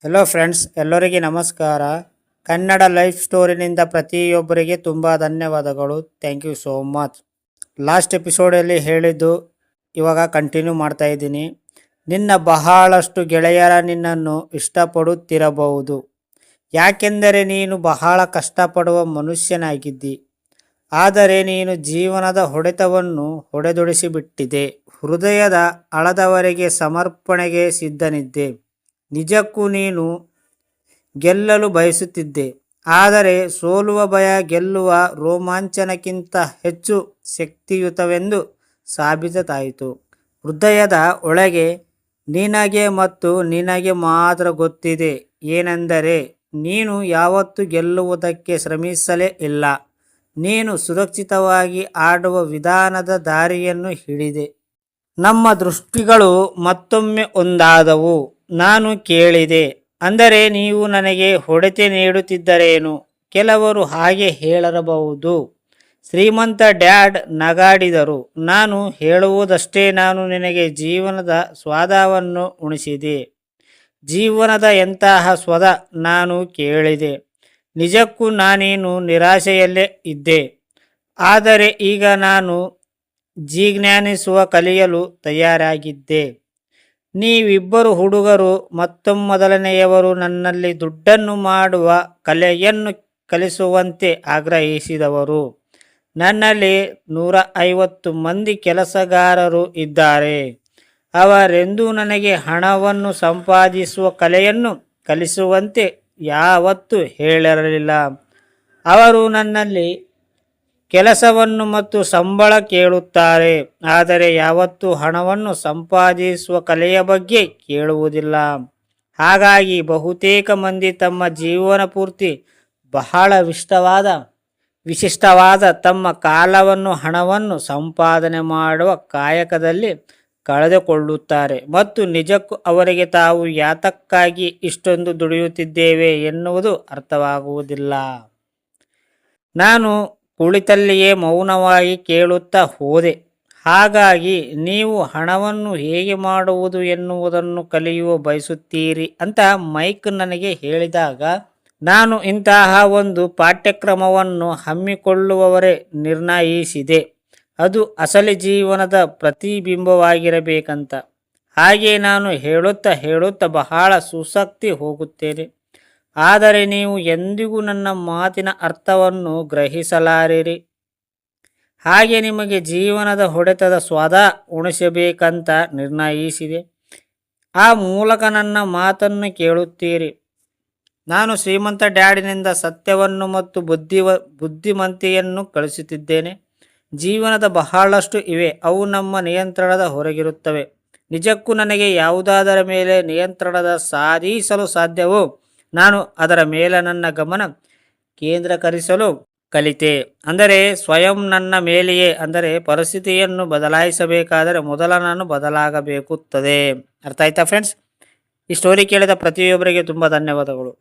Hello friends, ಎಲ್ಲರಿಗೆ ನಮಸ್ಕಾರ. Kannada life ಸ್ಟೋರಿನಿಂದ ಪ್ರತಿಯೊಬ್ಬರಿಗೆ ತುಂಬ ಧನ್ಯವಾದಗಳು. Thank you so much. Last ಎಪಿಸೋಡಲ್ಲಿ ಹೇಳಿದ್ದು ಇವಾಗ ಕಂಟಿನ್ಯೂ ಮಾಡ್ತಾ ಇದ್ದೀನಿ. ನಿನ್ನ ಬಹಳಷ್ಟು ಗೆಳೆಯರ ನಿನ್ನನ್ನು ಇಷ್ಟಪಡುತ್ತಿರಬಹುದು, ಯಾಕೆಂದರೆ ನೀನು ಬಹಳ ಕಷ್ಟಪಡುವ ಮನುಷ್ಯನಾಗಿದ್ದಿ. ಆದರೆ ನೀನು ಜೀವನದ ಹೊಡೆತವನ್ನು ಹೊಡೆದೊಡಿಸಿಬಿಟ್ಟಿದೆ. ಹೃದಯದ ಆಳದವರೆಗೆ ಸಮರ್ಪಣೆಗೆ ಸಿದ್ಧನಿದ್ದೆ. ನಿಜಕ್ಕೂ ನೀನು ಗೆಲ್ಲಲು ಬಯಸುತ್ತಿದ್ದೆ, ಆದರೆ ಸೋಲುವ ಭಯ ಗೆಲ್ಲುವ ರೋಮಾಂಚನಕ್ಕಿಂತ ಹೆಚ್ಚು ಶಕ್ತಿಯುತವೆಂದು ಸಾಬೀತಾಯಿತು. ಹೃದಯದ ಒಳಗೆ ನಿನಗೆ ಮತ್ತು ನಿನಗೆ ಮಾತ್ರ ಗೊತ್ತಿದೆ ಏನೆಂದರೆ ನೀನು ಯಾವತ್ತೂ ಗೆಲ್ಲುವುದಕ್ಕೆ ಶ್ರಮಿಸಲೇ ಇಲ್ಲ. ನೀನು ಸುರಕ್ಷಿತವಾಗಿ ಆಡುವ ವಿಧಾನದ ದಾರಿಯನ್ನು ಹಿಡಿದೆ. ನಮ್ಮ ದೃಷ್ಟಿಗಳು ಮತ್ತೊಮ್ಮೆ ಒಂದಾದವು. ನಾನು ಕೇಳಿದೆ, ಅಂದರೆ ನೀವು ನನಗೆ ಹೊಡೆತ ನೀಡುತ್ತಿದ್ದರೇನು? ಕೆಲವರು ಹಾಗೆ ಹೇಳಬಹುದು. ಶ್ರೀಮಂತ ಡ್ಯಾಡ್ ನಗಾಡಿದರು. ನಾನು ಹೇಳುವುದಷ್ಟೇ, ನಾನು ನಿನಗೆ ಜೀವನದ ಸ್ವಾದವನ್ನು ಉಣಿಸಿದೆ. ಜೀವನದ ಎಂತಹ ಸ್ವಾದ? ನಾನು ಕೇಳಿದೆ. ನಿಜಕ್ಕೂ ನಾನೇನು ನಿರಾಶೆಯಲ್ಲೇ ಇದ್ದೆ, ಆದರೆ ಈಗ ನಾನು ಜಿಜ್ಞಾನಿಸುವ ಕಲಿಯಲು ತಯಾರಾಗಿದ್ದೆ. ನೀವಿಬ್ಬರು ಹುಡುಗರು ಮೊದಲನೆಯವರು ನನ್ನಲ್ಲಿ ದುಡ್ಡನ್ನು ಮಾಡುವ ಕಲೆಯನ್ನು ಕಲಿಸುವಂತೆ ಆಗ್ರಹಿಸಿದವರು. ನನ್ನಲ್ಲಿ 150 ಮಂದಿ ಕೆಲಸಗಾರರು ಇದ್ದಾರೆ. ಅವರೆಂದೂ ನನಗೆ ಹಣವನ್ನು ಸಂಪಾದಿಸುವ ಕಲೆಯನ್ನು ಕಲಿಸುವಂತೆ ಯಾವತ್ತೂ ಹೇಳಿರಲಿಲ್ಲ. ಅವರು ನನ್ನಲ್ಲಿ ಕೆಲಸವನ್ನು ಮತ್ತು ಸಂಬಳ ಕೇಳುತ್ತಾರೆ, ಆದರೆ ಯಾವತ್ತೂ ಹಣವನ್ನು ಸಂಪಾದಿಸುವ ಕಲೆಯ ಬಗ್ಗೆ ಕೇಳುವುದಿಲ್ಲ. ಹಾಗಾಗಿ ಬಹುತೇಕ ಮಂದಿ ತಮ್ಮ ಜೀವನ ಪೂರ್ತಿ ಬಹಳ ವಿಶಿಷ್ಟವಾದ ತಮ್ಮ ಕಾಲವನ್ನು ಹಣವನ್ನು ಸಂಪಾದನೆ ಮಾಡುವ ಕಾಯಕದಲ್ಲಿ ಕಳೆದುಕೊಳ್ಳುತ್ತಾರೆ ಮತ್ತು ನಿಜಕ್ಕೂ ಅವರಿಗೆ ತಾವು ಯಾತಕ್ಕಾಗಿ ಇಷ್ಟೊಂದು ದುಡಿಯುತ್ತಿದ್ದೇವೆ ಎನ್ನುವುದು ಅರ್ಥವಾಗುವುದಿಲ್ಲ. ನಾನು ಕುಳಿತಲ್ಲಿಯೇ ಮೌನವಾಗಿ ಕೇಳುತ್ತಾ ಹೋದೆ. ಹಾಗಾಗಿ ನೀವು ಹಣವನ್ನು ಹೇಗೆ ಮಾಡುವುದು ಎನ್ನುವುದನ್ನು ಕಲಿಯುವ ಬಯಸುತ್ತೀರಿ ಅಂತ ಮೈಕ್ ನನಗೆ ಹೇಳಿದಾಗ, ನಾನು ಇಂತಹ ಒಂದು ಪಾಠ್ಯಕ್ರಮವನ್ನು ಹಮ್ಮಿಕೊಳ್ಳುವವರೇ ನಿರ್ಣಯಿಸಿದೆ. ಅದು ಅಸಲಿ ಜೀವನದ ಪ್ರತಿಬಿಂಬವಾಗಿರಬೇಕಂತ. ಹಾಗೆ ನಾನು ಹೇಳುತ್ತಾ ಬಹಳ ಸುಸಕ್ತಿ ಹೋಗುತ್ತೇನೆ, ಆದರೆ ನೀವು ಎಂದಿಗೂ ನನ್ನ ಮಾತಿನ ಅರ್ಥವನ್ನು ಗ್ರಹಿಸಲಾರಿರಿ. ಹಾಗೆ ನಿಮಗೆ ಜೀವನದ ಹೊಡೆತದ ಸ್ವಾದ ಉಣಿಸಬೇಕಂತ ನಿರ್ಣಯಿಸಿದೆ. ಆ ಮೂಲಕ ನನ್ನ ಮಾತನ್ನು ಕೇಳುತ್ತೀರಿ. ನಾನು ಶ್ರೀಮಂತ ಡ್ಯಾಡಿನಿಂದ ಸತ್ಯವನ್ನು ಮತ್ತು ಬುದ್ಧಿಮಂತೆಯನ್ನು ಕಳಿಸುತ್ತಿದ್ದೇನೆ. ಜೀವನದ ಬಹಳಷ್ಟು ಇವೆ, ಅವು ನಮ್ಮ ನಿಯಂತ್ರಣದ ಹೊರಗಿರುತ್ತವೆ. ನಿಜಕ್ಕೂ ನನಗೆ ಯಾವುದಾದರ ಮೇಲೆ ನಿಯಂತ್ರಣ ಸಾಧಿಸಲು ಸಾಧ್ಯವೋ ನಾನು ಅದರ ಮೇಲೆ ನನ್ನ ಗಮನ ಕೇಂದ್ರೀಕರಿಸಲು ಕಲಿತೆ. ಅಂದರೆ ಸ್ವಯಂ ನನ್ನ ಮೇಲೆಯೇ. ಅಂದರೆ ಪರಿಸ್ಥಿತಿಯನ್ನು ಬದಲಾಯಿಸಬೇಕಾದರೆ ಮೊದಲ ನಾನು ಬದಲಾಗಬೇಕಾಗುತ್ತದೆ. ಅರ್ಥ ಆಯ್ತಾ ಫ್ರೆಂಡ್ಸ್? ಈ ಸ್ಟೋರಿ ಕೇಳಿದ ಪ್ರತಿಯೊಬ್ಬರಿಗೆ ತುಂಬ ಧನ್ಯವಾದಗಳು.